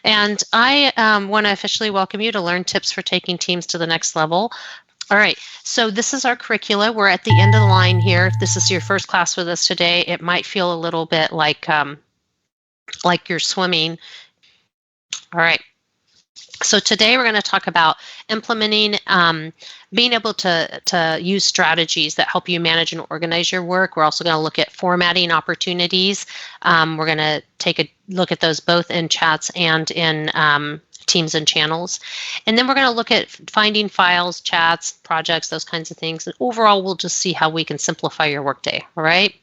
And I want to officially welcome you to learn tips for taking teams to the next level. All right, so this is our curricula. We're at the end of the line here. If this is your first class with us today, it might feel a little bit like you're swimming. All right. So today we're going to talk about implementing, being able to use strategies that help you manage and organize your work. We're also going to look at formatting opportunities. We're going to take a look at those both in chats and in teams and channels. And then we're going to look at finding files, chats, projects, those kinds of things. And overall, we'll just see how we can simplify your workday. All right.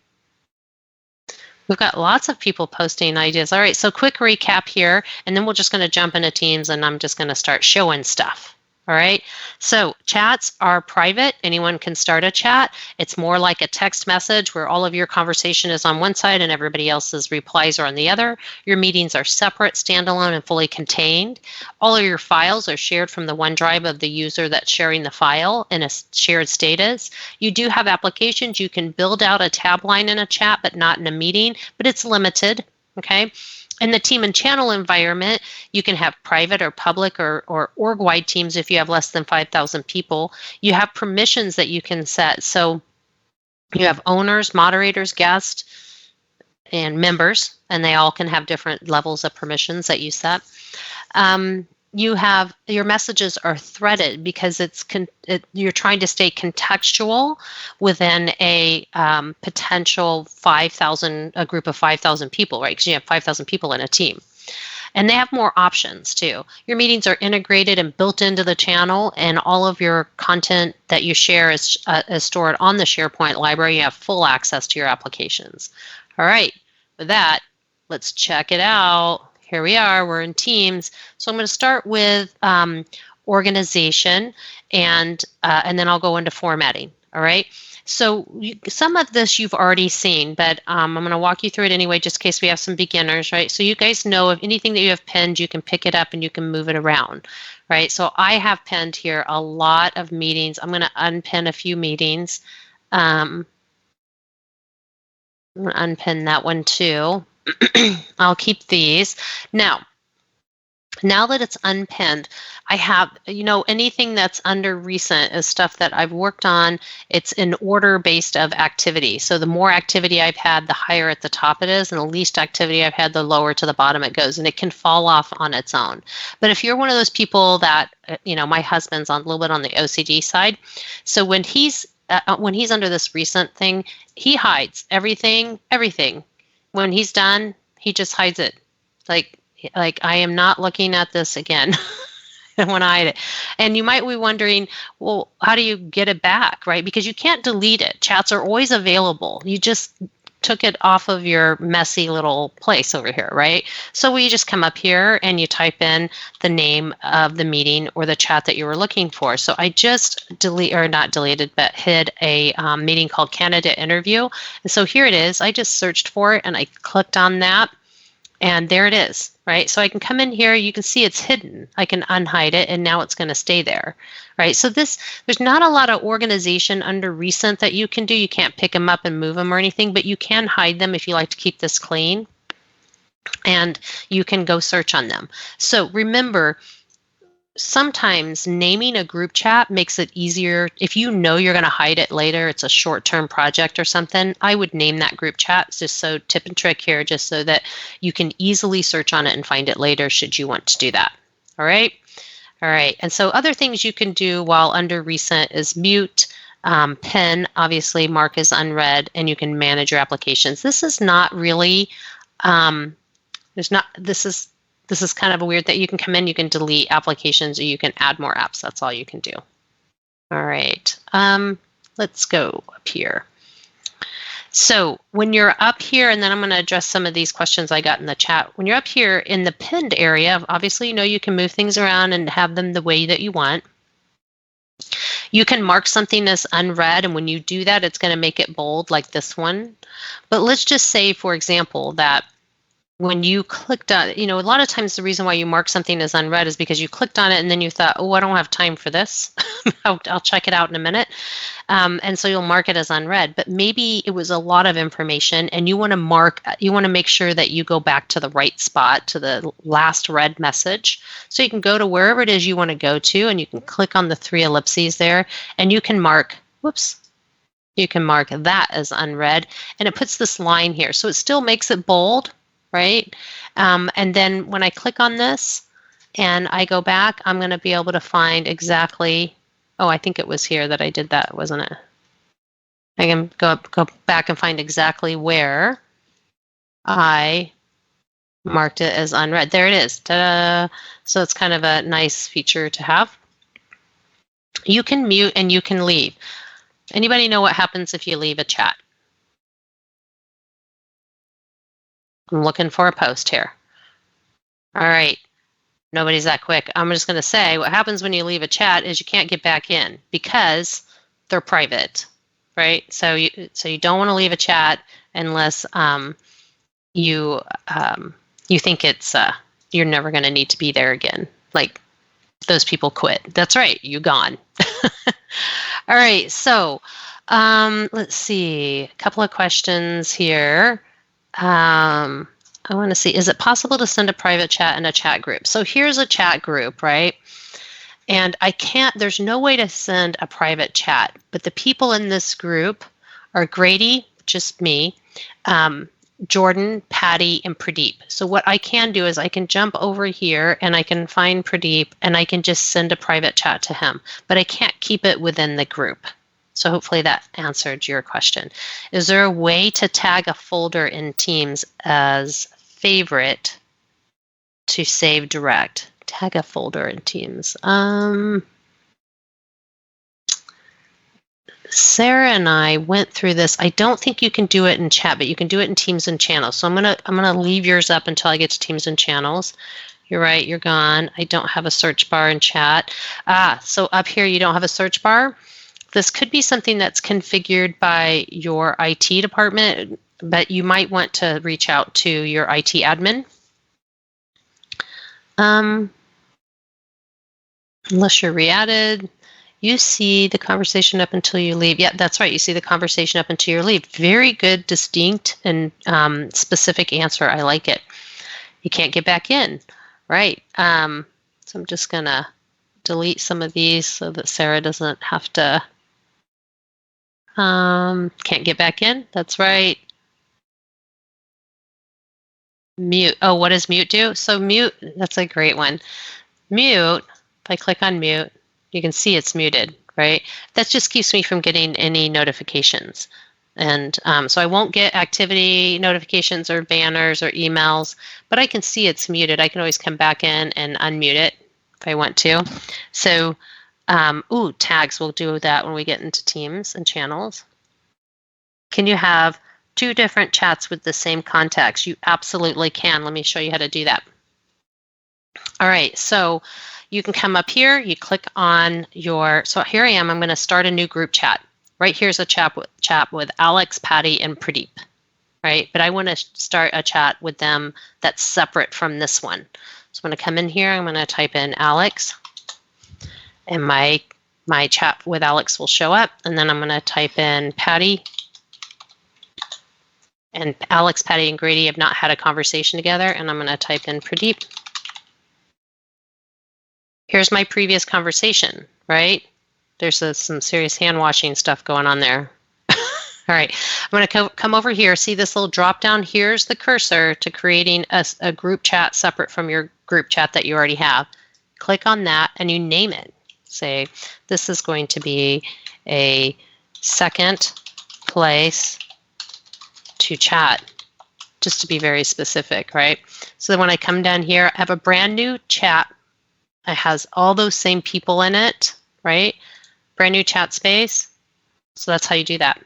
We've got lots of people posting ideas. All right, so quick recap here, and then we're just going to jump into Teams, and I'm just going to start showing stuff. All right, so chats are private. Anyone can start a chat. It's more like a text message where all of your conversation is on one side and everybody else's replies are on the other. Your meetings are separate, standalone, and fully contained. All of your files are shared from the OneDrive of the user that's sharing the file in a shared status. You do have applications. You can build out a tab line in a chat, but not in a meeting, but it's limited, okay? In the team and channel environment, you can have private or public or org-wide teams if you have less than 5,000 people. You have permissions that you can set. So you have owners, moderators, guests, and members, and they all can have different levels of permissions that you set. You have your messages are threaded because you're trying to stay contextual within a potential a group of 5,000 people, right? Because you have 5,000 people in a team. And they have more options too. Your meetings are integrated and built into the channel, and all of your content that you share is stored on the SharePoint library. You have full access to your applications. All right, with that, let's check it out. Here we are, we're in Teams. So I'm going to start with organization, and then I'll go into formatting, all right? So some of this you've already seen, but I'm going to walk you through it anyway, just in case we have some beginners, right? So you guys know if anything that you have pinned, you can pick it up and you can move it around, right? So I have pinned here a lot of meetings. I'm going to unpin a few meetings. I'm going to unpin that one too. I'll keep these. Now that it's unpinned, I have, anything that's under recent is stuff that I've worked on. It's in order based of activity. So the more activity I've had, the higher at the top it is, and the least activity I've had, the lower to the bottom it goes, and it can fall off on its own. But if you're one of those people that, my husband's a little bit on the OCD side. So when he's under this recent thing, he hides everything. When he's done, he just hides it. Like I am not looking at this again. I want to hide it. And you might be wondering, well, how do you get it back, right? Because you can't delete it. Chats are always available. You just took it off of your messy little place over here, right? So you just come up here and you type in the name of the meeting or the chat that you were looking for. So I just hid a meeting called Candidate Interview. And so here it is. I just searched for it and I clicked on that. And there it is, right? So I can come in here, you can see it's hidden. I can unhide it, and now it's going to stay there, right? So there's not a lot of organization under recent that you can do. You can't pick them up and move them or anything, but you can hide them if you like to keep this clean, and you can go search on them. So remember, sometimes naming a group chat makes it easier. If you know you're going to hide it later, it's a short-term project or something, I would name that group chat. Just so tip and trick here, just so that you can easily search on it and find it later should you want to do that. All right. And so other things you can do while under recent is mute, pin, obviously mark as unread, and you can manage your applications. This is not really, this is kind of a weird that you can come in, you can delete applications, or you can add more apps. That's all you can do. All right, let's go up here. So when you're up here, and then I'm going to address some of these questions I got in the chat. When you're up here in the pinned area, obviously you can move things around and have them the way that you want. You can mark something as unread, and when you do that, it's going to make it bold like this one. But let's just say, for example, that when you clicked on, a lot of times the reason why you mark something as unread is because you clicked on it and then you thought, oh, I don't have time for this. I'll check it out in a minute. And so you'll mark it as unread. But maybe it was a lot of information and you want to make sure that you go back to the right spot, to the last read message. So you can go to wherever it is you want to go to, and you can click on the 3 ellipses there, and you can mark, you can mark that as unread, and it puts this line here. So it still makes it bold, right? And then when I click on this and I go back, I'm going to be able to find exactly, oh, I think it was here that I did that, wasn't it? I can go back and find exactly where I marked it as unread. There it is. Ta-da! So it's kind of a nice feature to have. You can mute and you can leave. Anybody know what happens if you leave a chat? I'm looking for a post here. All right. Nobody's that quick. I'm just going to say what happens when you leave a chat is you can't get back in because they're private, right? So you don't want to leave a chat unless you think it's you're never going to need to be there again. Like those people quit. That's right. You gone. All right. So let's see. A couple of questions here. I want to see, is it possible to send a private chat in a chat group? So here's a chat group, right? And there's no way to send a private chat, but the people in this group are Grady, just me, Jordan, Patty, and Pradeep. So what I can do is I can jump over here and I can find Pradeep and I can just send a private chat to him, but I can't keep it within the group. So hopefully that answered your question. Is there a way to tag a folder in Teams as favorite to save direct? Tag a folder in Teams. Sarah and I went through this. I don't think you can do it in chat, but you can do it in Teams and channels. So I'm gonna leave yours up until I get to Teams and channels. You're right, you're gone. I don't have a search bar in chat. So up here you don't have a search bar. This could be something that's configured by your IT department, but you might want to reach out to your IT admin. Unless you're re-added, you see the conversation up until you leave. Yeah, that's right. You see the conversation up until you leave. Very good, distinct, and specific answer. I like it. You can't get back in, right? So I'm just going to delete some of these so that Sarah doesn't have to. Can't get back in. That's right. Mute. Oh, what does mute do? So mute, that's a great one. Mute, if I click on mute, you can see it's muted, right? That just keeps me from getting any notifications. And so I won't get activity notifications or banners or emails, but I can see it's muted. I can always come back in and unmute it if I want to. So, tags, we'll do that when we get into Teams and channels. Can you have 2 different chats with the same context? You absolutely can. Let me show you how to do that. All right, so you can come up here, you click on so here I am, I'm going to start a new group chat. Right here's a chat with Alex, Patty, and Pradeep, right? But I want to start a chat with them that's separate from this one. So I'm going to come in here, I'm going to type in Alex, and my chat with Alex will show up, and then I'm going to type in Patty. And Alex, Patty, and Grady have not had a conversation together, and I'm going to type in Pradeep. Here's my previous conversation, right? There's some serious hand washing stuff going on there. All right, I'm going to come over here. See this little drop down? Here's the cursor to creating a group chat separate from your group chat that you already have. Click on that and you name it. Say, this is going to be a second place to chat, just to be very specific, right? So then when I come down here, I have a brand new chat. It has all those same people in it, right? Brand new chat space. So that's how you do that.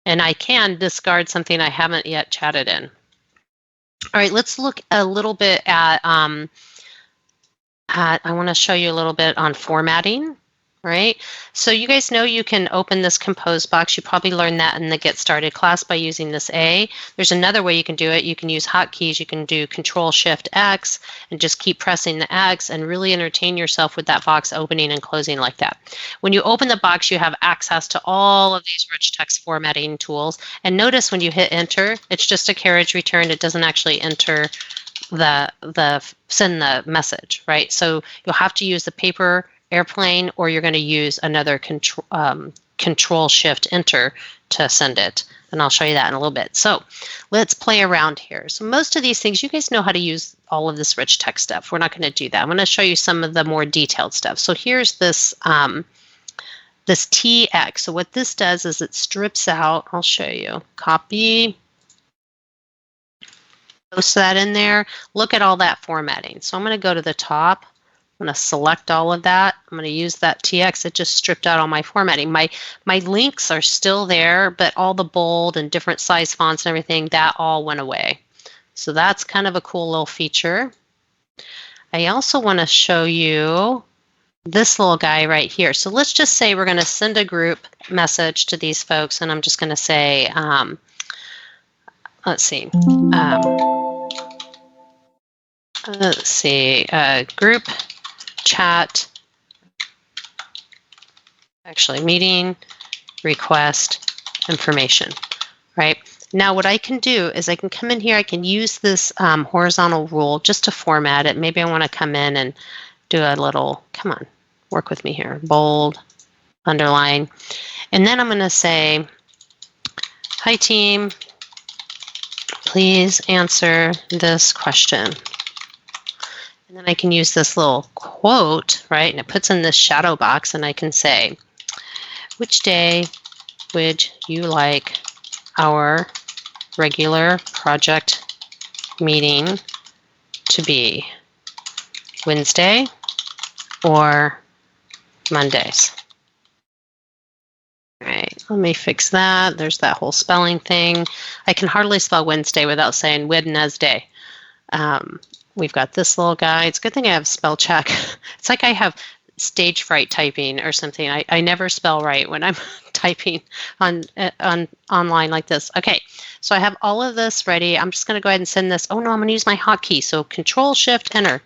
And I can discard something I haven't yet chatted in. All right, let's look a little bit at I want to show you a little bit on formatting. right? So you guys know you can open this compose box. You probably learned that in the Get Started class by using this A. There's another way you can do it. You can use hotkeys. You can do Control-Shift-X and just keep pressing the X and really entertain yourself with that box opening and closing like that. When you open the box, you have access to all of these rich text formatting tools. And notice when you hit Enter, it's just a carriage return. It doesn't actually enter send the message, right? So you'll have to use the paper airplane, or you're going to use another control shift enter to send it. And I'll show you that in a little bit. So let's play around here. So most of these things, you guys know how to use all of this rich text stuff. We're not going to do that. I'm going to show you some of the more detailed stuff. So here's this this TX. So what this does is it strips out, I'll show you, copy, post that in there. Look at all that formatting. So I'm going to go to the top. I'm going to select all of that. I'm going to use that TX. It just stripped out all my formatting. My links are still there, but all the bold and different size fonts and everything, that all went away. So that's kind of a cool little feature. I also want to show you this little guy right here. So let's just say we're going to send a group message to these folks, and I'm just going to say, let's see, group chat, actually meeting request information, right? Now what I can do is I can come in here, I can use this horizontal rule just to format it. Maybe I want to come in and do a little, come on, work with me here, bold, underline. And then I'm going to say, hi team, please answer this question. And then I can use this little quote, right? And it puts in this shadow box, and I can say, which day would you like our regular project meeting to be? Wednesday or Mondays? All right, let me fix that. There's that whole spelling thing. I can hardly spell Wednesday without saying Wednesday. We've got this little guy. It's a good thing I have spell check. It's like I have stage fright typing or something. I never spell right when I'm typing on online like this. Okay, so I have all of this ready. I'm just going to go ahead and send this. Oh no, I'm going to use my hotkey. So Control Shift Enter.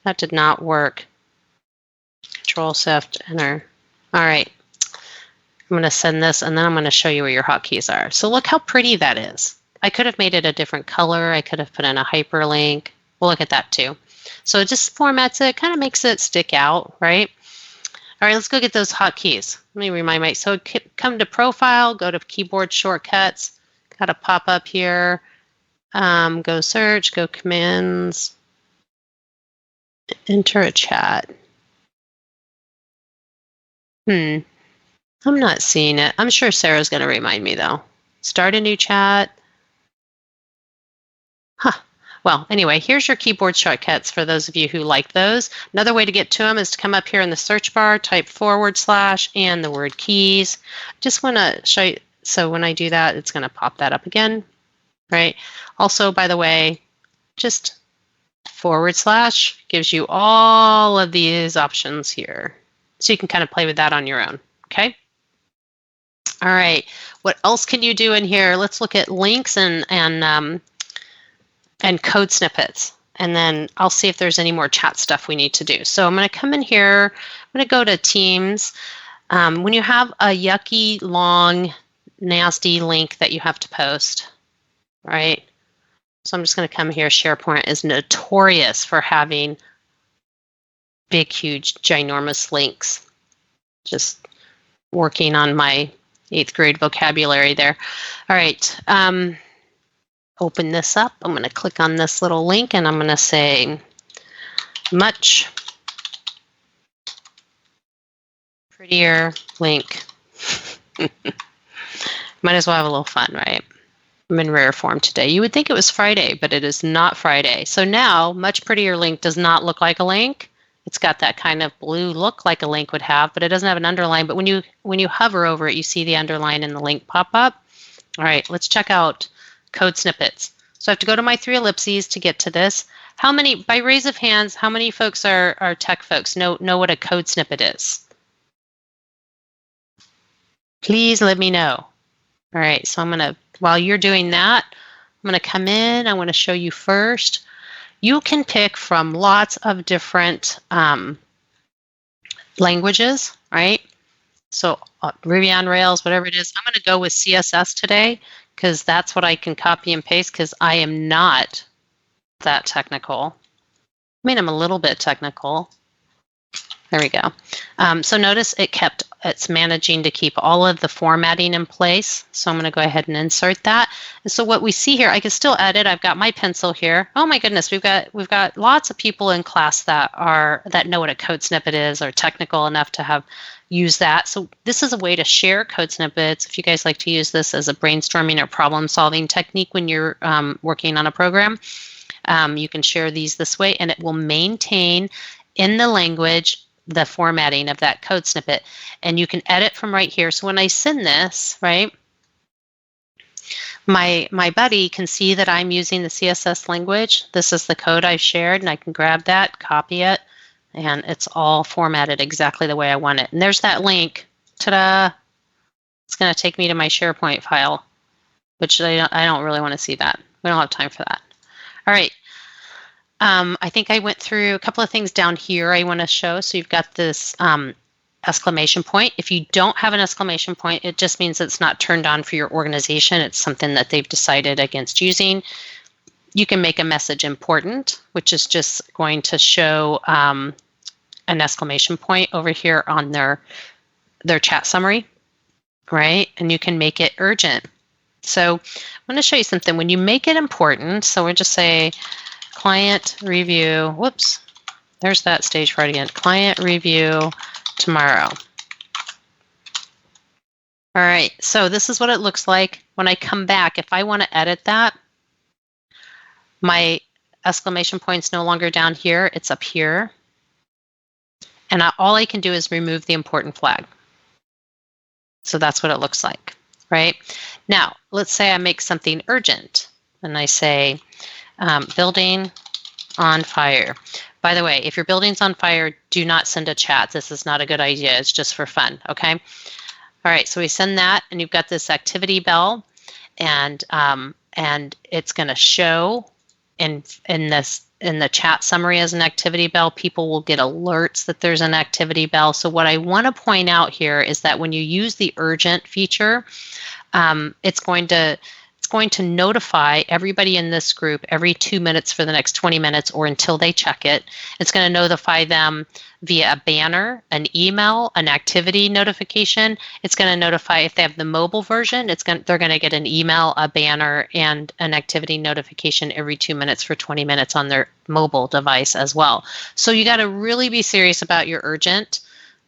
That did not work. Control Shift Enter. All right. I'm going to send this, and then I'm going to show you where your hotkeys are. So look how pretty that is. I could have made it a different color. I could have put in a hyperlink. We'll look at that too. So it just formats it, kind of makes it stick out, right? All right, let's go get those hotkeys. Let me remind myself. So come to Profile, go to Keyboard Shortcuts. Got to pop up here. Go Search, go Commands. Enter a chat. I'm not seeing it. I'm sure Sarah's going to remind me though. Start a new chat. Huh. Well, anyway, here's your keyboard shortcuts for those of you who like those. Another way to get to them is to come up here in the search bar, type / and the word keys. Just want to show you. So when I do that, it's going to pop that up again, right? Also, by the way, just / gives you all of these options here. So you can kind of play with that on your own, okay? All right, what else can you do in here? Let's look at links and code snippets, and then I'll see if there's any more chat stuff we need to do. So I'm going to come in here, I'm going to go to Teams. When you have a yucky, long, nasty link that you have to post, right? So I'm just going to come here. SharePoint is notorious for having big, huge, ginormous links. Just working on my 8th grade vocabulary there. All right. Open this up. I'm going to click on this little link, and I'm going to say much prettier link. Might as well have a little fun, right? I'm in rare form today. You would think it was Friday, but it is not Friday. So now, much prettier link does not look like a link. It's got that kind of blue look like a link would have, but it doesn't have an underline. But when you hover over it, you see the underline and the link pop up. All right, let's check out code snippets. So I have to go to my 3 ellipses to get to this. How many, by raise of hands, how many folks are tech folks know what a code snippet is? Please let me know. All right, so I'm going to, while you're doing that, I'm going to come in. I want to show you first. You can pick from lots of different languages, right? So Ruby on Rails, whatever it is, I'm going to go with CSS today because that's what I can copy and paste because I am not that technical. I mean, I'm a little bit technical. There we go. So notice it's managing to keep all of the formatting in place. So I'm going to go ahead and insert that. And so what we see here, I can still edit. I've got my pencil here. Oh my goodness, we've got lots of people in class that know what a code snippet is or technical enough to have used that. So this is a way to share code snippets. If you guys like to use this as a brainstorming or problem solving technique when you're working on a program, you can share these this way, and it will maintain in the language the formatting of that code snippet. And you can edit from right here. So when I send this, right, my buddy can see that I'm using the CSS language. This is the code I've shared, and I can grab that, copy it, and it's all formatted exactly the way I want it. And there's that link. Ta-da! It's going to take me to my SharePoint file, which I don't really want to see that. We don't have time for that. All right. I think I went through a couple of things down here I want to show. So you've got this exclamation point. If you don't have an exclamation point, it just means it's not turned on for your organization. It's something that they've decided against using. You can make a message important, which is just going to show an exclamation point over here on their chat summary, right? And you can make it urgent. So I'm going to show you something. When you make it important, so we'll just say, client review, whoops, there's that stage fright again. Client review tomorrow. All right, so this is what it looks like. When I come back, if I want to edit that, my exclamation point's no longer down here, it's up here. And all I can do is remove the important flag. So that's what it looks like, right? Now, let's say I make something urgent and I say, building on fire. By the way, if your building's on fire, do not send a chat. This is not a good idea. It's just for fun, okay? All right, so we send that, and you've got this activity bell, and it's going to show in the chat summary as an activity bell. People will get alerts that there's an activity bell. So what I want to point out here is that when you use the urgent feature, it's going to notify everybody in this group every 2 minutes for the next 20 minutes or until they check it. It's going to notify them via a banner, an email, an activity notification. It's going to notify if they have the mobile version, they're going to get an email, a banner, and an activity notification every 2 minutes for 20 minutes on their mobile device as well. So you got to really be serious about your urgent.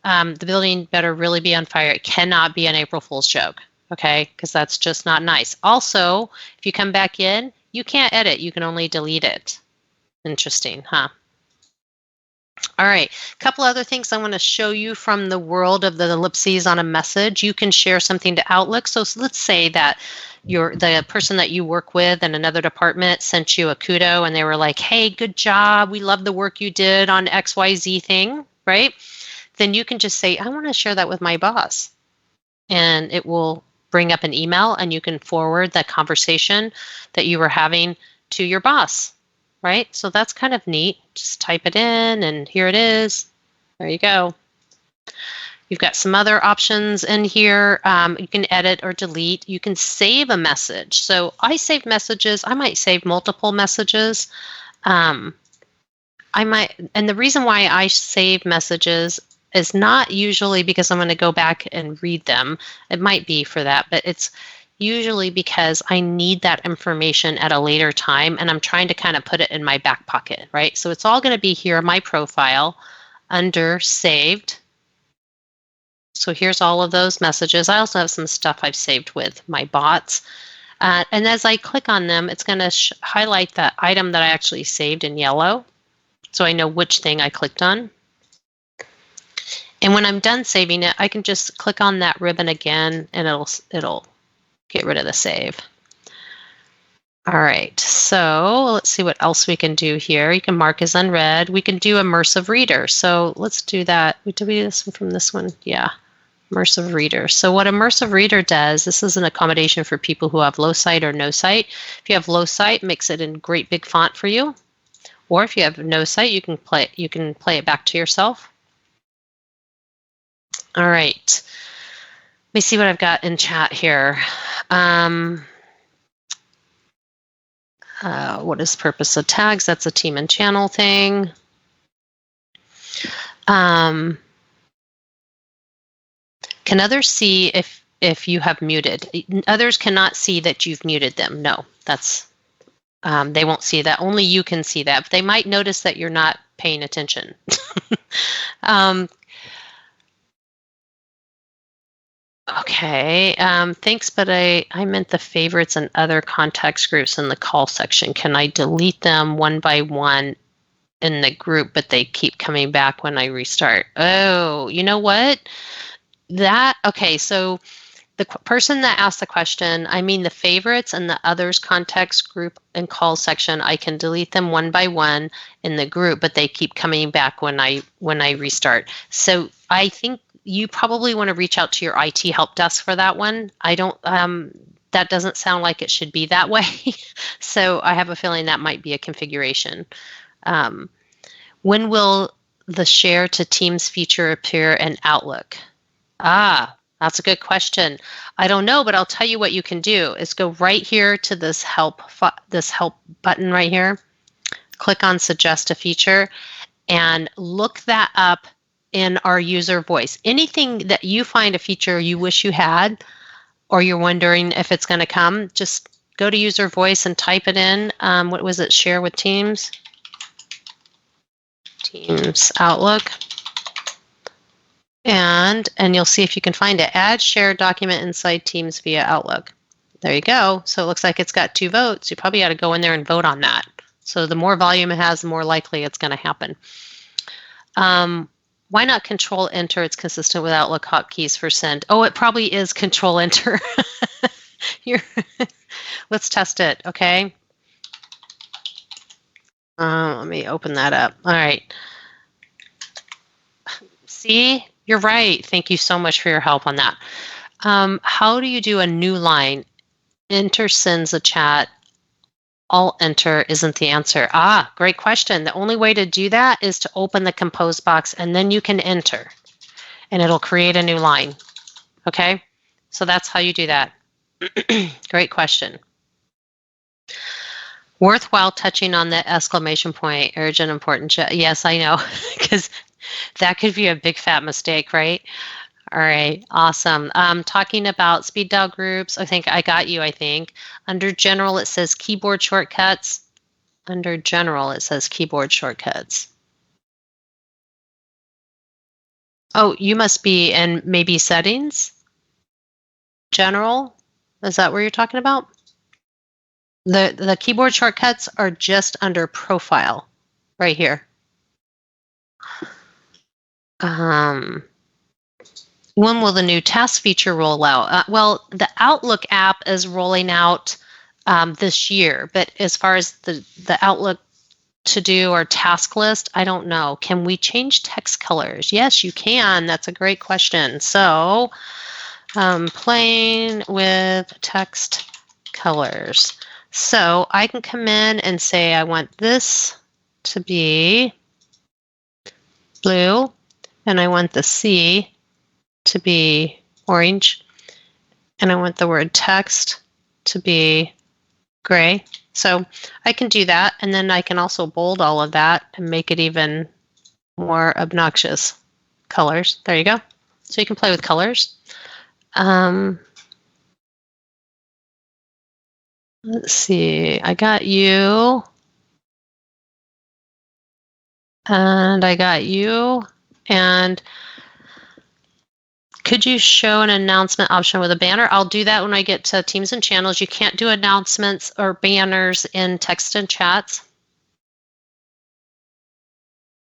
The building better really be on fire. It cannot be an April Fool's joke. Okay, because that's just not nice. Also, if you come back in, you can't edit. You can only delete it. Interesting, huh? All right, a couple other things I want to show you from the world of the ellipses on a message. You can share something to Outlook. So let's say that the person that you work with in another department sent you a kudo and they were like, hey, good job. We love the work you did on XYZ thing, right? Then you can just say, I want to share that with my boss. And it will bring up an email and you can forward that conversation that you were having to your boss, right? So that's kind of neat. Just type it in and here it is. There you go. You've got some other options in here. You can edit or delete. You can save a message. So I save messages. I might save multiple messages. And the reason why I save messages is not usually because I'm going to go back and read them. It might be for that, but it's usually because I need that information at a later time and I'm trying to kind of put it in my back pocket, right? So it's all going to be here in my profile under saved. So here's all of those messages. I also have some stuff I've saved with my bots. And as I click on them, it's going to highlight that item that I actually saved in yellow. So I know which thing I clicked on. And when I'm done saving it, I can just click on that ribbon again and it'll get rid of the save. All right, so let's see what else we can do here. You can mark as unread. We can do Immersive Reader. So let's do that. Did we do this one from this one? Yeah. Immersive Reader. So what Immersive Reader does, this is an accommodation for people who have low sight or no sight. If you have low sight, it makes it in great big font for you. Or if you have no sight, you can play it back to yourself. All right. Let me see what I've got in chat here. What is purpose of tags? That's a team and channel thing. Can others see if you have muted? Others cannot see that you've muted them. No, that's they won't see that. Only you can see that. But they might notice that you're not paying attention. Okay, thanks, but I meant the favorites and other context groups in the call section. Can I delete them one by one in the group, but they keep coming back when I restart? Oh, you know what? Okay, so the person that asked the question, I mean the favorites and the others context group and call section, I can delete them one by one in the group, but they keep coming back when I restart. So I think you probably want to reach out to your IT help desk for that one. I don't, that doesn't sound like it should be that way. So I have a feeling that might be a configuration. When will the share to Teams feature appear in Outlook? That's a good question. I don't know, but I'll tell you what you can do is go right here to this help button right here. Click on suggest a feature and look that up in our user voice. Anything that you find a feature you wish you had, or you're wondering if it's going to come, just go to user voice and type it in. What was it? Share with Teams. Teams Outlook. And you'll see if you can find it. Add shared document inside Teams via Outlook. There you go. So it looks like it's got 2 votes. You probably ought to go in there and vote on that. So the more volume it has, the more likely it's going to happen. Why not Control Enter? It's consistent with Outlook hotkeys for send. Oh, it probably is Control Enter. Let's test it, okay? Let me open that up. All right. See? You're right. Thank you so much for your help on that. How do you do a new line? Enter sends a chat. Alt enter isn't the answer. Great question. The only way to do that is to open the compose box and then you can enter and it'll create a new line. Okay? So that's how you do that. Great question. Worthwhile touching on the exclamation point, urgent, important. Yes, I know, because that could be a big fat mistake, right? All right, awesome. Talking about speed dial groups, I think I got you, Under general, it says keyboard shortcuts. Under general, it says keyboard shortcuts. Oh, you must be in maybe settings? General? Is that where you're talking about? The keyboard shortcuts are just under profile, right here. When will the new task feature roll out? Well, the Outlook app is rolling out this year, but as far as the Outlook to-do or task list, I don't know. Can we change text colors? Yes, you can. That's a great question. So, playing with text colors. So I can come in and say I want this to be blue, and I want the C to be orange, and I want the word text to be gray. So I can do that, and then I can also bold all of that and make it even more obnoxious colors. There you go. So you can play with colors. Let's see, I got you. And I got you. And could you show an announcement option with a banner? I'll do that when I get to Teams and Channels. You can't do announcements or banners in text and chats.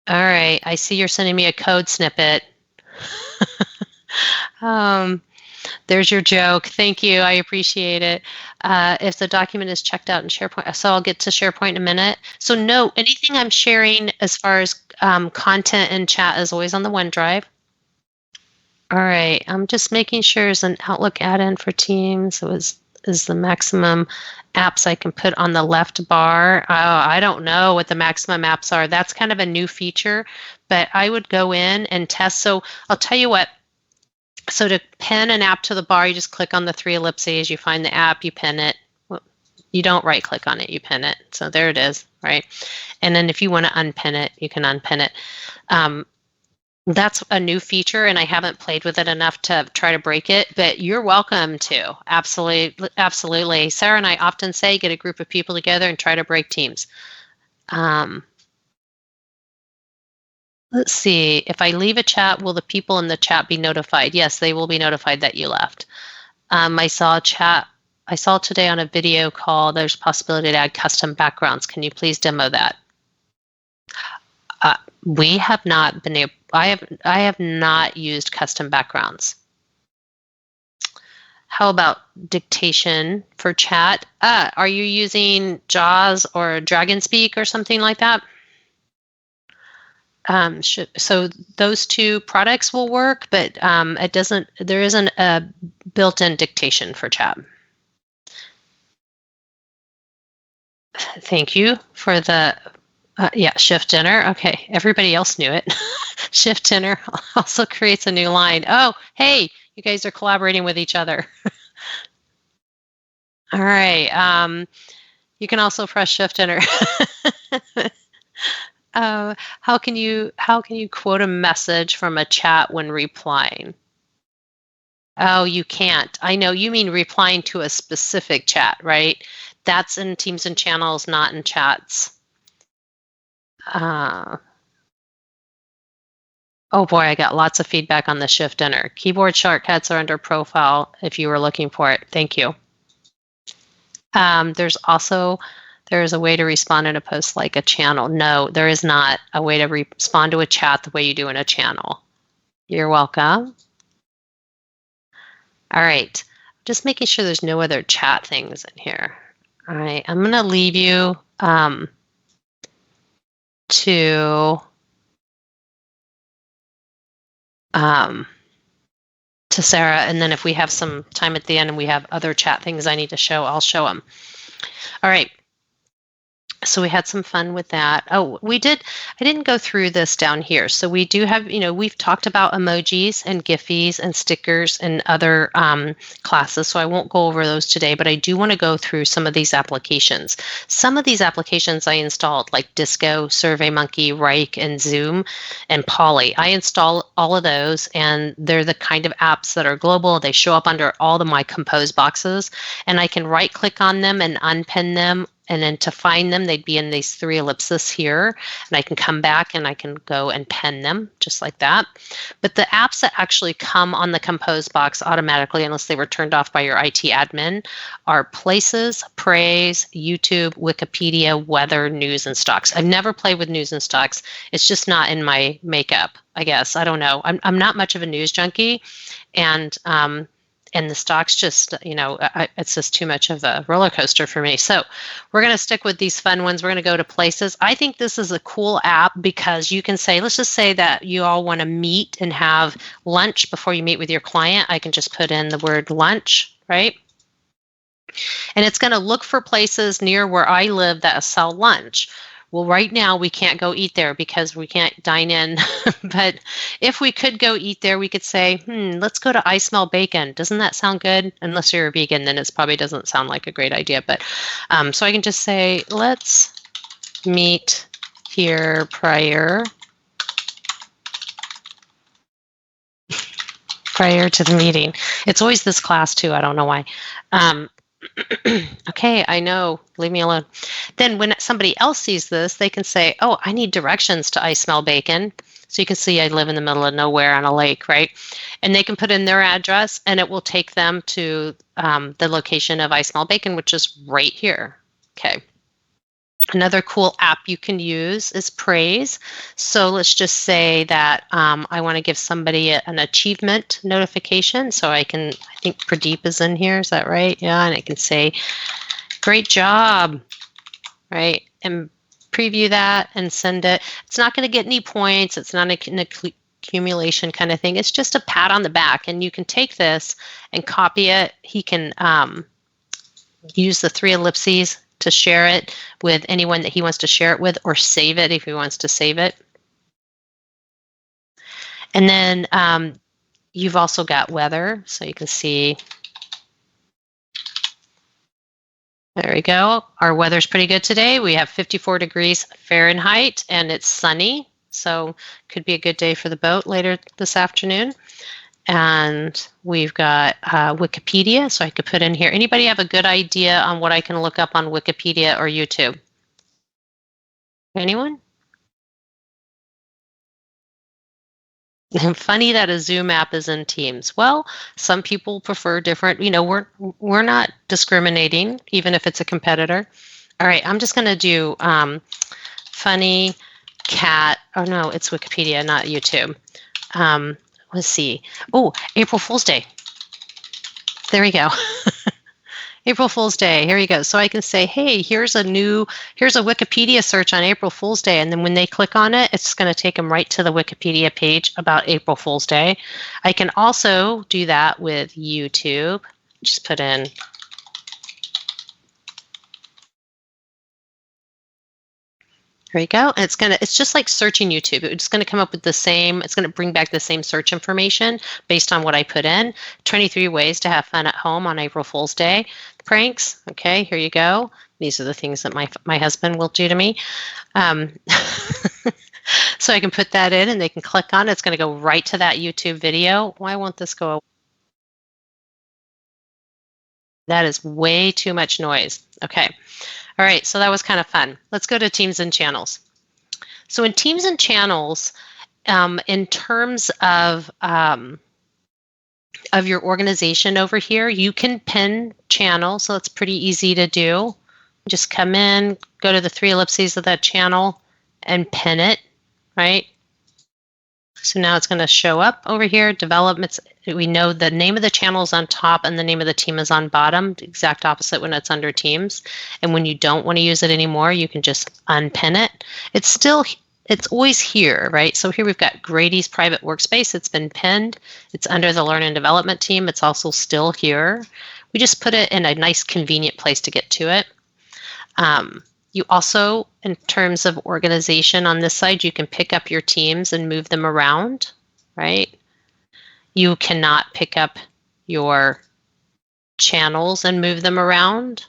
All right, I see you're sending me a code snippet. There's your joke. Thank you. I appreciate it. If the document is checked out in SharePoint, so I'll get to SharePoint in a minute. So no, anything I'm sharing as far as content and chat is always on the OneDrive. All right, I'm just making sure there's an Outlook add-in for Teams. Is the maximum apps I can put on the left bar. I don't know what the maximum apps are. That's kind of a new feature, but I would go in and test. So I'll tell you what. So to pin an app to the bar, you just click on the three ellipses, you find the app, you pin it. Well, you don't right click on it, you pin it. So there it is, right? And then if you want to unpin it, you can unpin it. That's a new feature, and I haven't played with it enough to try to break it, but you're welcome to. Absolutely, absolutely. Sarah and I often say get a group of people together and try to break teams. Let's see, if I leave a chat, will the people in the chat be notified? Yes, they will be notified that you left. I saw today on a video call, there's possibility to add custom backgrounds. Can you please demo that? We have not been able, I have not used custom backgrounds. How about dictation for chat? Are you using JAWS or DragonSpeak or something like that? So those two products will work, but there isn't a built-in dictation for chat. Thank you for the, shift enter. Okay, everybody else knew it. Shift enter also creates a new line. Oh, hey, you guys are collaborating with each other. All right, you can also press shift enter. How can you quote a message from a chat when replying? Oh, you can't. I know you mean replying to a specific chat, right? That's in Teams and Channels, not in chats. Oh boy, I got lots of feedback on the shift enter. Keyboard shortcuts are under profile if you were looking for it. Thank you. There's a way to respond in a post like a channel. No, there is not a way to respond to a chat the way you do in a channel. You're welcome. All right, just making sure there's no other chat things in here. All right, I'm going to leave you to Sarah, and then if we have some time at the end and we have other chat things I need to show, I'll show them. All right. So we had some fun with that. Oh, I didn't go through this down here. So we do have, we've talked about emojis and Giphies and stickers and other classes. So I won't go over those today, but I do want to go through some of these applications. Some of these applications I installed, like Disco, SurveyMonkey, Wrike, and Zoom, and Polly. I install all of those, and they're the kind of apps that are global. They show up under all of my compose boxes, and I can right click on them and unpin them. And then to find them, they'd be in these three ellipses here. And I can come back and I can go and pen them just like that. But the apps that actually come on the compose box automatically, unless they were turned off by your IT admin, are Places, Praise, YouTube, Wikipedia, Weather, News, and Stocks. I've never played with News and Stocks. It's just not in my makeup, I guess. I don't know. I'm not much of a news junkie. And the stocks just, it's just too much of a roller coaster for me. So we're going to stick with these fun ones. We're going to go to Places. I think this is a cool app because you can say, let's just say that you all want to meet and have lunch before you meet with your client. I can just put in the word lunch, right? And it's going to look for places near where I live that sell lunch. Well, right now we can't go eat there because we can't dine in. But if we could go eat there, we could say, let's go to I Smell Bacon. Doesn't that sound good? Unless you're a vegan, then it probably doesn't sound like a great idea. But so I can just say, let's meet here prior to the meeting. It's always this class too. I don't know why. Okay, I know, leave me alone. Then when somebody else sees this, they can say, oh, I need directions to I Smell Bacon. So you can see I live in the middle of nowhere on a lake, right? And they can put in their address and it will take them to the location of I Smell Bacon, which is right here. Okay. Another cool app you can use is Praise. So let's just say that I want to give somebody an achievement notification. So I think Pradeep is in here. Is that right? Yeah. And I can say, great job, right? And preview that and send it. It's not going to get any points. It's not going to accumulation kind of thing. It's just a pat on the back, and you can take this and copy it. He can use the 3 ellipses to share it with anyone that he wants to share it with, or save it if he wants to save it. And then you've also got weather, so you can see. There we go. Our weather's pretty good today. We have 54 degrees Fahrenheit and it's sunny. So could be a good day for the boat later this afternoon. And we've got Wikipedia. So I could put in here. Anybody have a good idea on what I can look up on Wikipedia or YouTube? Anyone? Funny that a Zoom app is in Teams. Well, some people prefer different, we're not discriminating, even if it's a competitor. All right, I'm just going to do funny cat. Oh, no, it's Wikipedia, not YouTube. Let's see. Oh, April Fool's Day. There we go. April Fool's Day. Here you go. So I can say, hey, here's a Wikipedia search on April Fool's Day. And then when they click on it, it's going to take them right to the Wikipedia page about April Fool's Day. I can also do that with YouTube. Just put in. There you go. And it's just like searching YouTube. It's going to come up with the same, it's going to bring back the same search information based on what I put in. 23 ways to have fun at home on April Fool's Day. Pranks. Okay, here you go. These are the things that my husband will do to me. So I can put that in and they can click on it. It's going to go right to that YouTube video. Why won't this go away? That is way too much noise. Okay. All right, so that was kind of fun. Let's go to Teams and Channels. So in Teams and Channels, in terms of your organization over here, you can pin channels, so it's pretty easy to do. Just come in, go to the 3 ellipses of that channel, and pin it, right? So now it's going to show up over here, developments. We know the name of the channel is on top and the name of the team is on bottom, the exact opposite when it's under Teams. And when you don't want to use it anymore, you can just unpin it. It's always here, right? So here we've got Grady's private workspace. It's been pinned. It's under the Learn and Development team. It's also still here. We just put it in a nice, convenient place to get to it. You also, in terms of organization on this side, you can pick up your teams and move them around, right? You cannot pick up your channels and move them around.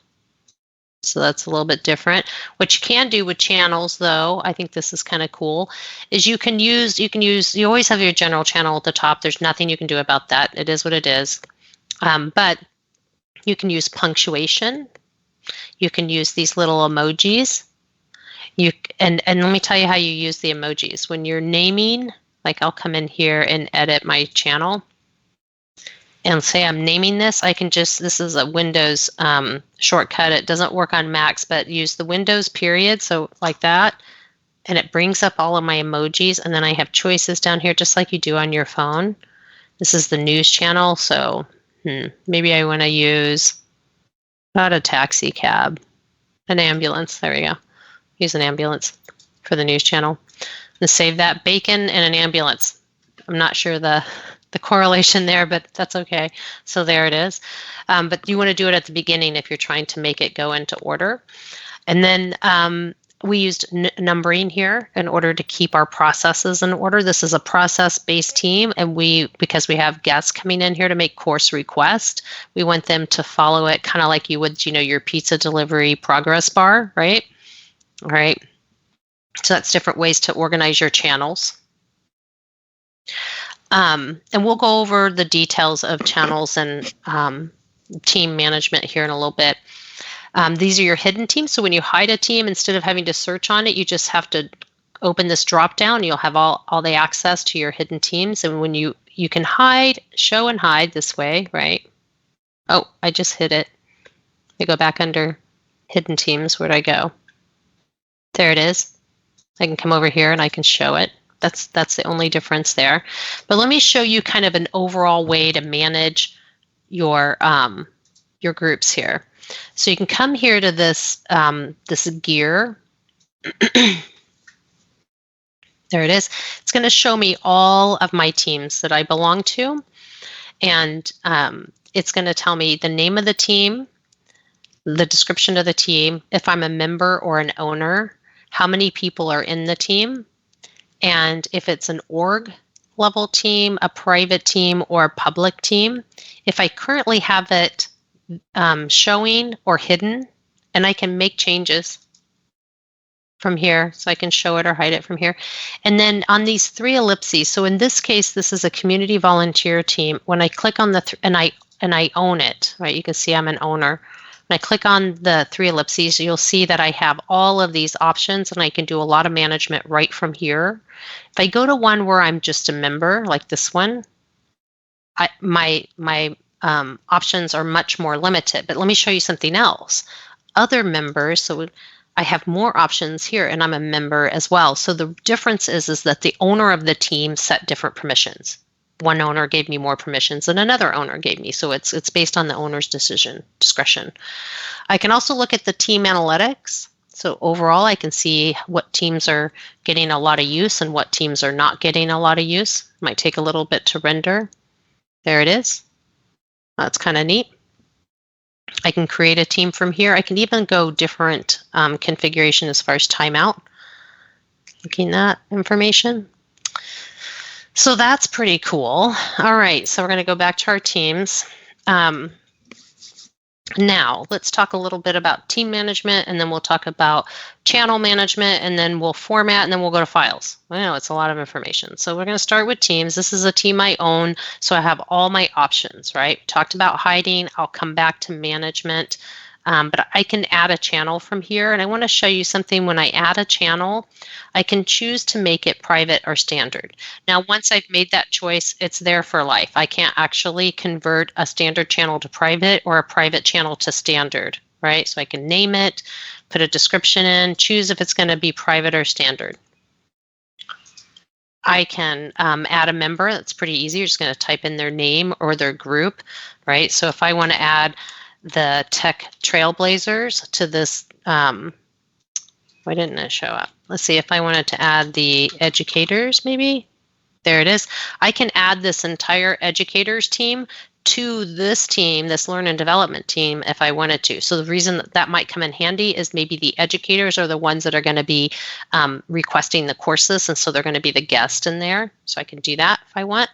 So that's a little bit different. What you can do with channels, though, I think this is kind of cool, is you always have your general channel at the top. There's nothing you can do about that. It is what it is. But you can use punctuation. You can use these little emojis. And let me tell you how you use the emojis. When you're naming, like I'll come in here and edit my channel and say I'm naming this, I can this is a Windows shortcut. It doesn't work on Macs, but use the Windows period, so like that. And it brings up all of my emojis, and then I have choices down here just like you do on your phone. This is the news channel, so maybe I want to use not a taxi cab, an ambulance. There we go. Use an ambulance for the news channel. And save that, bacon and an ambulance. I'm not sure the correlation there, but that's okay. So there it is. But you want to do it at the beginning if you're trying to make it go into order. And then we used numbering here in order to keep our processes in order. This is a process-based team, and because we have guests coming in here to make course requests, we want them to follow it kind of like you would, your pizza delivery progress bar, right? All right. So that's different ways to organize your channels. And we'll go over the details of channels and team management here in a little bit. These are your hidden teams. So when you hide a team, instead of having to search on it, you just have to open this drop down. You'll have all the access to your hidden teams. And when you can hide, show and hide this way, right? Oh, I just hid it. I go back under hidden teams. Where'd I go? There it is. I can come over here and I can show it. That's the only difference there. But let me show you kind of an overall way to manage your groups here. So you can come here to this this gear. There it is. It's going to show me all of my teams that I belong to. And it's going to tell me the name of the team, the description of the team, if I'm a member or an owner, how many people are in the team, and if it's an org level team, a private team, or a public team. If I currently have it showing or hidden, and I can make changes from here, so I can show it or hide it from here. And then on these 3 ellipses, so in this case, this is a community volunteer team. When I click on the, and I own it, right? You can see I'm an owner. When I click on the 3 ellipses, you'll see that I have all of these options and I can do a lot of management right from here. If I go to one where I'm just a member, like this one, my options are much more limited. But let me show you something else. Other members, so I have more options here, and I'm a member as well. So the difference is that the owner of the team set different permissions. One owner gave me more permissions than another owner gave me. So it's based on the owner's discretion. I can also look at the team analytics. So overall, I can see what teams are getting a lot of use and what teams are not getting a lot of use. Might take a little bit to render. There it is. That's kind of neat. I can create a team from here. I can even go different configuration as far as timeout. Looking at that information. So that's pretty cool. All right, so we're going to go back to our teams. Now, let's talk a little bit about team management, and then we'll talk about channel management, and then we'll format, and then we'll go to files. I know it's a lot of information. So we're going to start with teams. This is a team I own, so I have all my options, right? Talked about hiding. I'll come back to management, but I can add a channel from here, and I want to show you something. When I add a channel, I can choose to make it private or standard. Now, once I've made that choice, it's there for life. I can't actually convert a standard channel to private or a private channel to standard, right? So I can name it, put a description in, choose if it's going to be private or standard. I can add a member. That's pretty easy. You're just going to type in their name or their group, right? So if I want to add the tech trailblazers to this, why didn't it show up? Let's see, if I wanted to add the educators, maybe. There it is. I can add this entire educators team to this team, this learn and development team, if I wanted to. So the reason that might come in handy is maybe the educators are the ones that are going to be requesting the courses, and so they're going to be the guest in there. So I can do that if I want.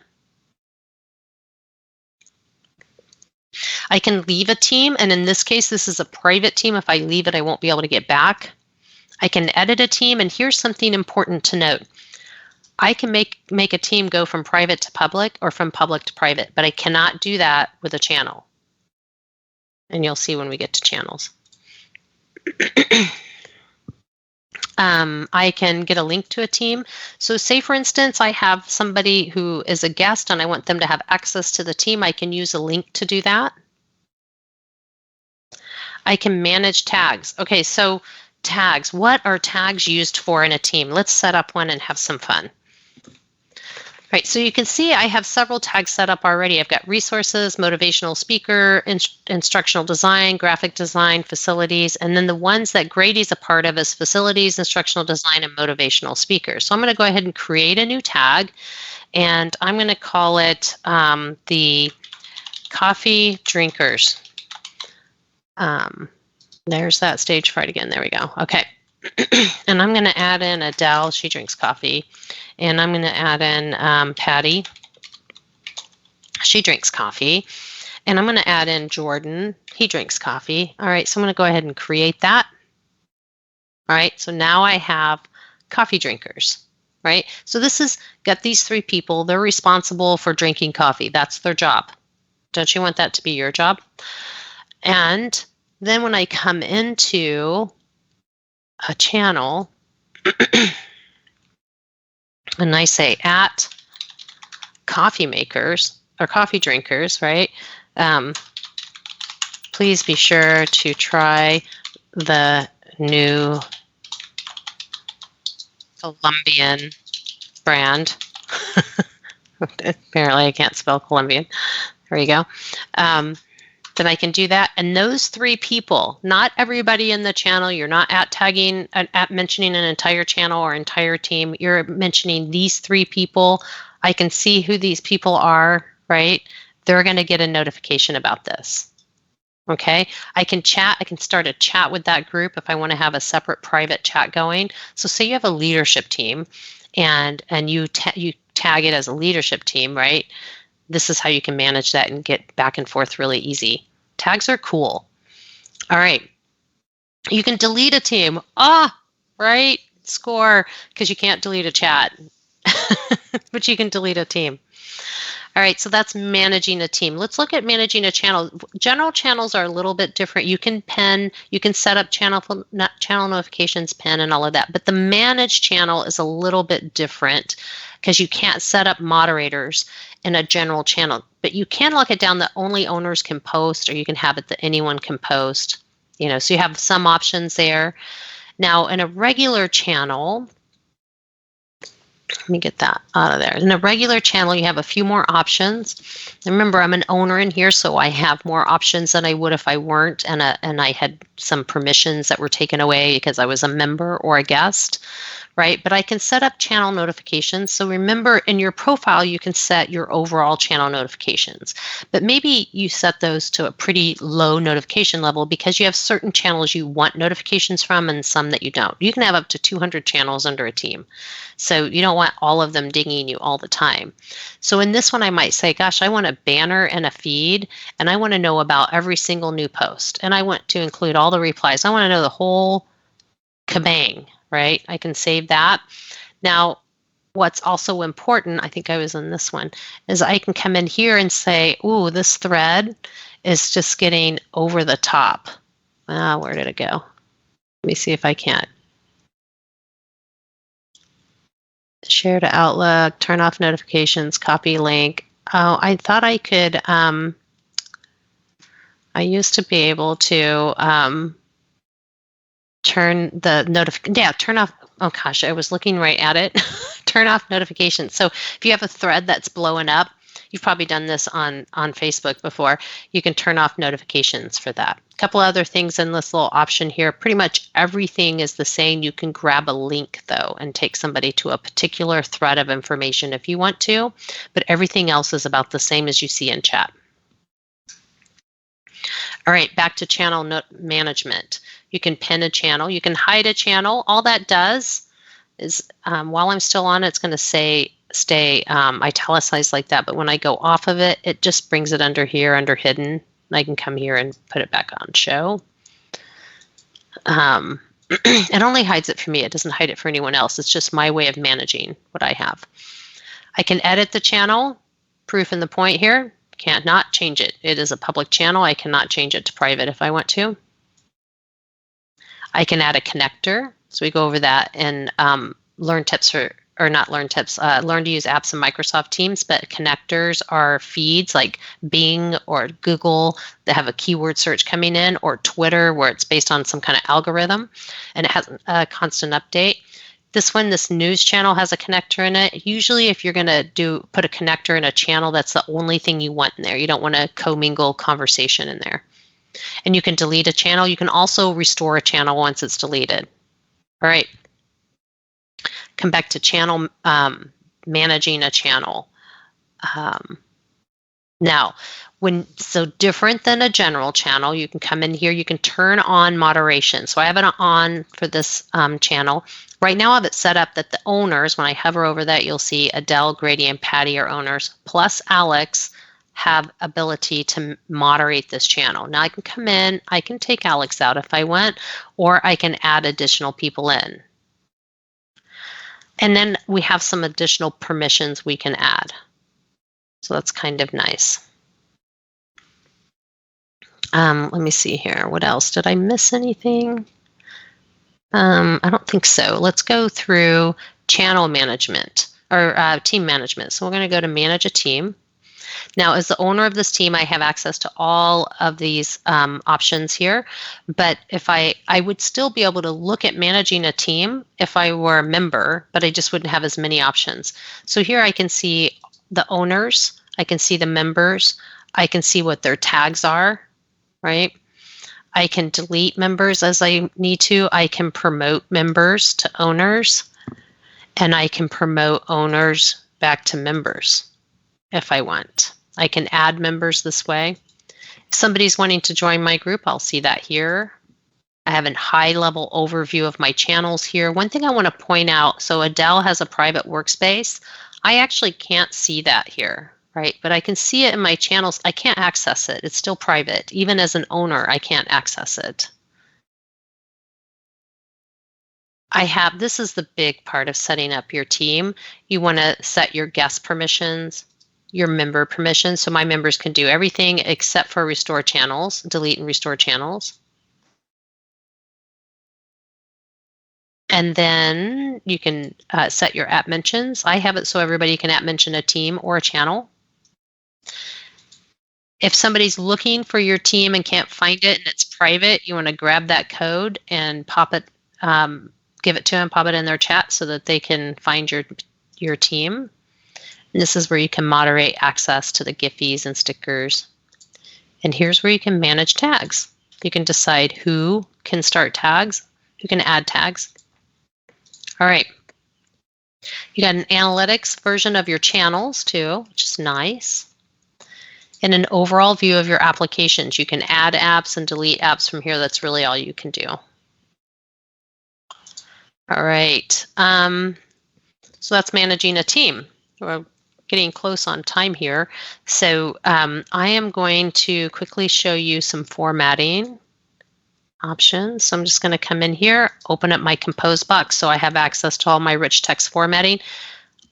I can leave a team, and in this case, this is a private team. If I leave it, I won't be able to get back. I can edit a team, and here's something important to note. I can make a team go from private to public or from public to private, but I cannot do that with a channel. And you'll see when we get to channels. I can get a link to a team. So say, for instance, I have somebody who is a guest and I want them to have access to the team. I can use a link to do that. I can manage tags. Okay, so tags. What are tags used for in a team? Let's set up one and have some fun. Right, so you can see I have several tags set up already. I've got resources, motivational speaker, instructional design, graphic design, facilities, and then the ones that Grady's a part of is facilities, instructional design, and motivational speakers. So I'm going to go ahead and create a new tag, and I'm going to call it the coffee drinkers. There's that stage fright again. There we go. Okay. And I'm going to add in Adele. She drinks coffee. And I'm going to add in Patty. She drinks coffee. And I'm going to add in Jordan. He drinks coffee. All right. So I'm going to go ahead and create that. All right. So now I have coffee drinkers. Right. So this is got these 3 people. They're responsible for drinking coffee. That's their job. Don't you want that to be your job? And then when I come into a channel and I say at coffee makers or coffee drinkers, right? Please be sure to try the new Colombian brand. Apparently I can't spell Colombian. There you go. then I can do that. And those 3 people, not everybody in the channel, you're not at mentioning an entire channel or entire team. You're mentioning these 3 people. I can see who these people are, right? They're going to get a notification about this. Okay, I can chat. I can start a chat with that group if I want to have a separate private chat going. So say you have a leadership team and you tag it as a leadership team, right? This is how you can manage that and get back and forth really easy. Tags are cool. All right. You can delete a team. Right? Score, because you can't delete a chat, but you can delete a team. All right, so that's managing a team. Let's look at managing a channel. General channels are a little bit different. You can set up channel notifications, pin, and all of that. But the managed channel is a little bit different because you can't set up moderators in a general channel. But you can lock it down that only owners can post, or you can have it that anyone can post. So you have some options there. Now, in a regular channel, let me get that out of there. In a regular channel, you have a few more options. Remember, I'm an owner in here, so I have more options than I would if I weren't, and I had some permissions that were taken away because I was a member or a guest, right? But I can set up channel notifications. So remember, in your profile, you can set your overall channel notifications. But maybe you set those to a pretty low notification level because you have certain channels you want notifications from and some that you don't. You can have up to 200 channels under a team. So you don't want all of them dinging you all the time. So in this one, I might say, gosh, I want a banner and a feed, and I want to know about every single new post. And I want to include all the replies. I want to know the whole kabang, right? I can save that. Now, what's also important, I think I was in this one, is I can come in here and say, ooh, this thread is just getting over the top. Where did it go? Let me see if I can't. Share to Outlook, turn off notifications, copy link. Oh, I thought I could, I used to be able to turn the turn off. Oh gosh, I was looking right at it. Turn off notifications. So if you have a thread that's blowing up, you've probably done this on Facebook before, you can turn off notifications for that. A couple other things in this little option here. Pretty much everything is the same. You can grab a link though and take somebody to a particular thread of information if you want to, but everything else is about the same as you see in chat. All right, back to channel management. You can pin a channel, you can hide a channel. All that does is while I'm still on it, it's going to stay italicized like that. But when I go off of it, it just brings it under here, under hidden. I can come here and put it back on show. It only hides it for me. It doesn't hide it for anyone else. It's just my way of managing what I have. I can edit the channel, proof in the point here. Can't not change it. It is a public channel. I cannot change it to private if I want to. I can add a connector. So we go over that and learn to use apps in Microsoft Teams, but connectors are feeds like Bing or Google that have a keyword search coming in, or Twitter where it's based on some kind of algorithm and it has a constant update. This news channel has a connector in it. Usually if you're going to put a connector in a channel, that's the only thing you want in there. You don't want to commingle conversation in there. And you can delete a channel. You can also restore a channel once it's deleted. All right. Come back to channel, managing a channel. Now, so different than a general channel, you can come in here, you can turn on moderation. So I have it on for this channel. Right now I have it set up that the owners, when I hover over that, you'll see Adele, Grady, and Patty are owners, plus Alex have ability to moderate this channel. Now I can come in, I can take Alex out if I want, or I can add additional people in. And then we have some additional permissions we can add. So that's kind of nice. Let me see here. What else? Did I miss anything? I don't think so. Let's go through channel management or team management. So we're going to go to manage a team. Now, as the owner of this team, I have access to all of these options here. But if I would still be able to look at managing a team if I were a member, but I just wouldn't have as many options. So here I can see the owners, I can see the members, I can see what their tags are, right? I can delete members as I need to. I can promote members to owners, and I can promote owners back to members if I want. I can add members this way. If somebody's wanting to join my group, I'll see that here. I have a high-level overview of my channels here. One thing I want to point out, so Adele has a private workspace. I actually can't see that here, right? But I can see it in my channels. I can't access it. It's still private. Even as an owner, I can't access it. This is the big part of setting up your team. You want to set your guest permissions, your member permissions, so my members can do everything except for restore channels, delete and restore channels. And then you can set your app mentions. I have it so everybody can app mention a team or a channel. If somebody's looking for your team and can't find it and it's private, you want to grab that code and pop it, give it to them, pop it in their chat so that they can find your team. And this is where you can moderate access to the Giphies and stickers. And here's where you can manage tags. You can decide who can start tags, who can add tags. All right. You got an analytics version of your channels too, which is nice. And an overall view of your applications. You can add apps and delete apps from here. That's really all you can do. All right. So that's managing a team. We're getting close on time here. So I am going to quickly show you some formatting options. So I'm just going to come in here, open up my compose box so I have access to all my rich text formatting.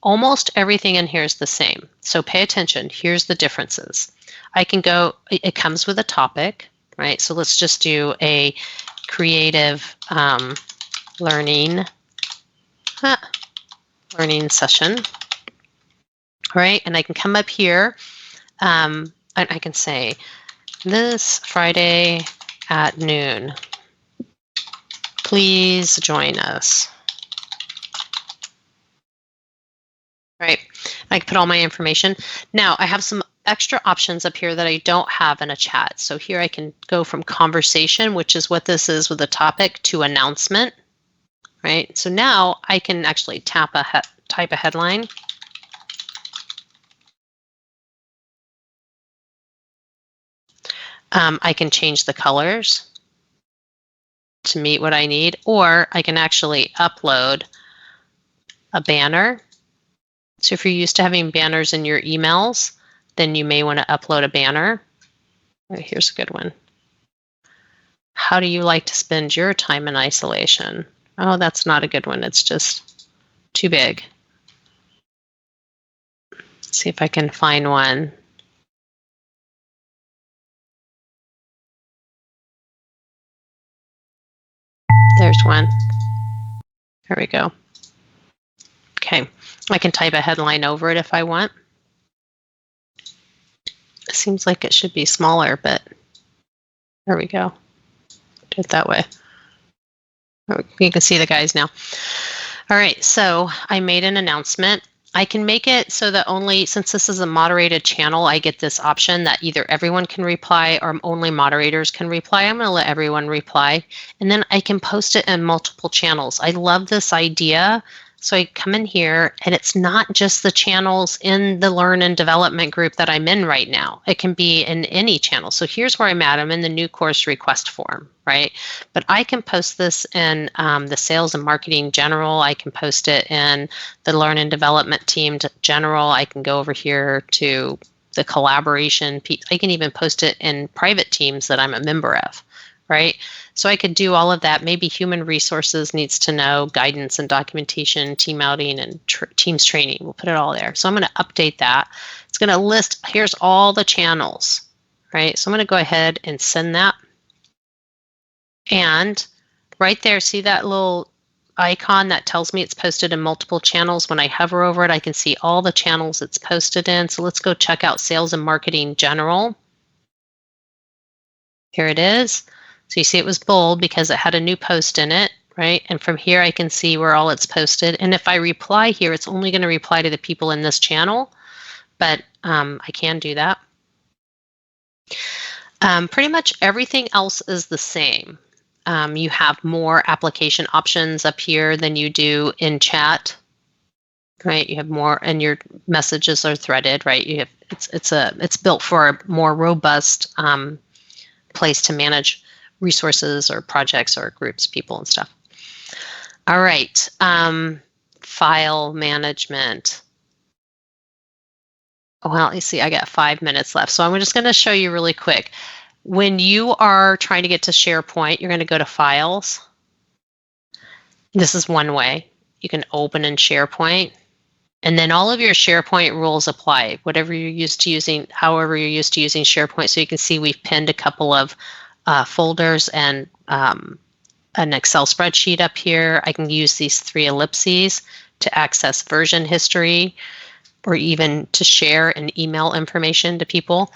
Almost everything in here is the same. So pay attention. Here's the differences. I can go, it comes with a topic, right? So let's just do a creative learning session, right? And I can come up here and I can say this Friday at noon, please join us. Right, I can put all my information. Now I have some extra options up here that I don't have in a chat. So here I can go from conversation, which is what this is with a topic, to announcement, right? So now I can actually type a headline. I can change the colors to meet what I need, or I can actually upload a banner. So if you're used to having banners in your emails, then you may want to upload a banner. Oh, here's a good one. How do you like to spend your time in isolation? Oh, that's not a good one. It's just too big. Let's see if I can find one. There's one. There we go. Okay, I can type a headline over it if I want. It seems like it should be smaller, but there we go. Do it that way. You can see the guys now. All right, so I made an announcement. I can make it so that only, since this is a moderated channel, I get this option that either everyone can reply or only moderators can reply. I'm going to let everyone reply. And then I can post it in multiple channels. I love this idea. So I come in here, and it's not just the channels in the Learn and Development group that I'm in right now. It can be in any channel. So here's where I'm at. I'm in the new course request form, right? But I can post this in the sales and marketing general. I can post it in the Learn and Development team general. I can go over here to the collaboration piece. I can even post it in private teams that I'm a member of, right? So I could do all of that. Maybe human resources needs to know guidance and documentation, team outing, and teams training. We'll put it all there. So I'm going to update that. It's going to list, here's all the channels, right? So I'm going to go ahead and send that. And right there, see that little icon that tells me it's posted in multiple channels? When I hover over it, I can see all the channels it's posted in. So let's go check out Sales and Marketing General. Here it is. So you see it was bold because it had a new post in it, right? And from here I can see where all it's posted. And if I reply here, it's only going to reply to the people in this channel, but I can do that. Pretty much everything else is the same. You have more application options up here than you do in chat, right? You have more, and your messages are threaded, right? You have it's built for a more robust place to manage resources or projects or groups, people, and stuff. All right, file management. Well, you see, I got 5 minutes left, so I'm just going to show you really quick. When you are trying to get to SharePoint, you're going to go to Files. This is one way. You can open in SharePoint, and then all of your SharePoint rules apply, whatever you're used to using, however you're used to using SharePoint. So you can see we've pinned a couple of folders and an Excel spreadsheet up here. I can use these 3 ellipses to access version history, or even to share and email information to people.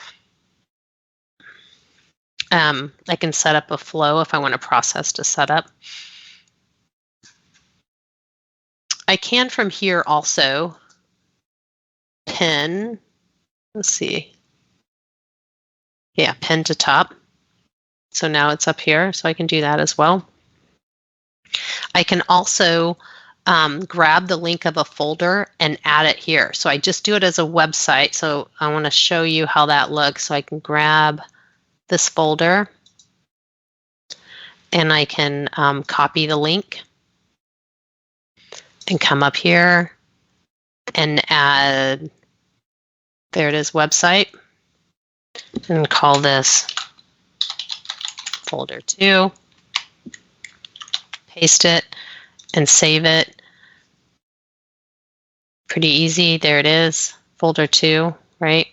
I can set up a flow if I want a process to set up. I can from here also pin, let's see. Yeah, pin to top. So now it's up here, so I can do that as well. I can also grab the link of a folder and add it here. So I just do it as a website. So I want to show you how that looks. So I can grab this folder and I can copy the link and come up here and add, there it is, website, and call this folder 2, paste it and save it. Pretty easy, there it is, folder 2, right?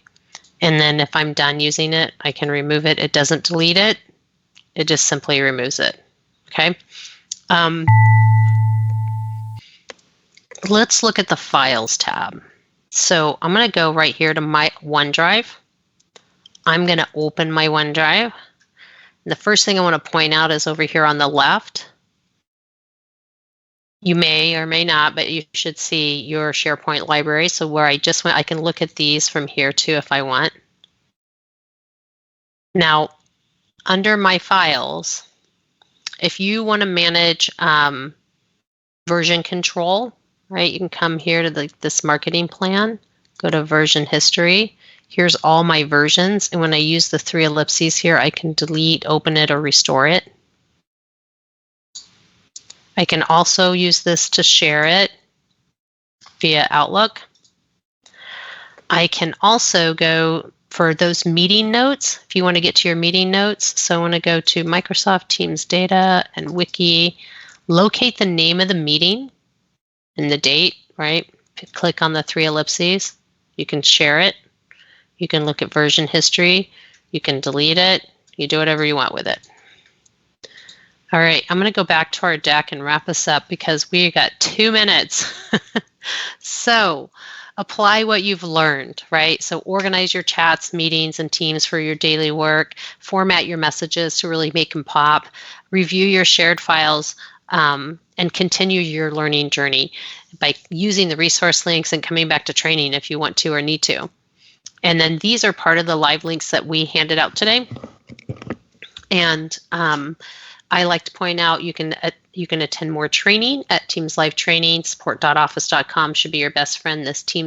And then if I'm done using it, I can remove it. It doesn't delete it, it just simply removes it, okay? Let's look at the Files tab. So I'm going to go right here to my OneDrive. I'm going to open my OneDrive. And the first thing I want to point out is over here on the left. You may or may not, but you should see your SharePoint library. So where I just went, I can look at these from here too if I want. Now, under my files, if you want to manage version control, right, you can come here to this marketing plan, go to version history. Here's all my versions. And when I use the 3 ellipses here, I can delete, open it, or restore it. I can also use this to share it via Outlook. I can also go for those meeting notes, if you want to get to your meeting notes. So I want to go to Microsoft Teams Data and Wiki, locate the name of the meeting and the date, right? Click on the 3 ellipses. You can share it. You can look at version history. You can delete it. You do whatever you want with it. All right, I'm going to go back to our deck and wrap us up because we got 2 minutes. So apply what you've learned, right? So organize your chats, meetings, and teams for your daily work. Format your messages to really make them pop. Review your shared files and continue your learning journey by using the resource links and coming back to training if you want to or need to. And then these are part of the live links that we handed out today. And I like to point out you can attend more training at Teams Live Training. Support.office.com should be your best friend. This Teams